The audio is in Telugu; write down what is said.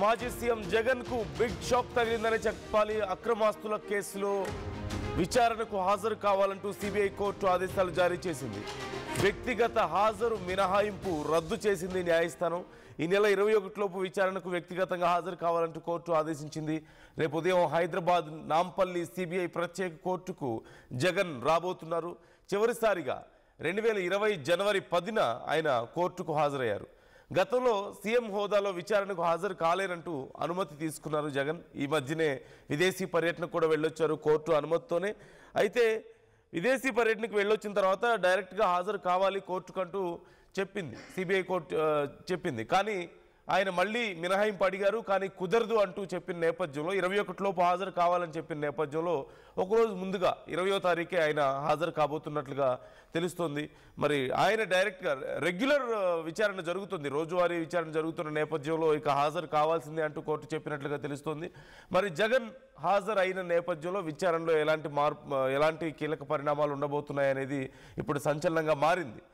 మాజీ సీఎం జగన్ కు బిగ్ షాక్ తగిలిందని చెప్పాలి. అక్రమాస్తుల కేసులో విచారణకు హాజరు కావాలంటూ సిబిఐ కోర్టు ఆదేశాలు జారీ చేసింది. వ్యక్తిగత హాజరు మినహాయింపు రద్దు చేసింది న్యాయస్థానం. ఈ నెల 21 లోపు విచారణకు వ్యక్తిగతంగా హాజరు కావాలంటూ కోర్టు ఆదేశించింది. రేపు ఉదయం హైదరాబాద్ నాంపల్లి సిబిఐ ప్రత్యేక కోర్టుకు జగన్ రాబోతున్నారు. చివరిసారిగా 2020 జనవరి 10న ఆయన కోర్టుకు హాజరయ్యారు. గతంలో సీఎం హోదాలో విచారణకు హాజరు కాలేనంటూ అనుమతి తీసుకున్నారు జగన్. ఈ మధ్యనే విదేశీ పర్యటనకు కూడా వెళ్ళొచ్చారు కోర్టు అనుమతితోనే. అయితే విదేశీ పర్యటనకు వెళ్ళొచ్చిన తర్వాత డైరెక్ట్గా హాజరు కావాలి కోర్టుకంటూ చెప్పింది సిబిఐ కోర్టు చెప్పింది. కానీ ఆయన మళ్ళీ మినహాయింపు అడిగారు, కానీ కుదరదు అంటూ చెప్పిన నేపథ్యంలో 21 లోపు హాజరు కావాలని చెప్పిన నేపథ్యంలో ఒకరోజు ముందుగా 20వ తారీఖే ఆయన హాజరు కాబోతున్నట్లుగా తెలుస్తోంది. మరి ఆయన డైరెక్ట్గా రెగ్యులర్ విచారణ జరుగుతుంది, రోజువారీ విచారణ జరుగుతున్న నేపథ్యంలో ఇక హాజరు కావాల్సిందే అంటూ కోర్టు చెప్పినట్లుగా తెలుస్తోంది. మరి జగన్ హాజరు అయిన నేపథ్యంలో విచారణలో ఎలాంటి కీలక పరిణామాలు ఉండబోతున్నాయనేది ఇప్పుడు సంచలనంగా మారింది.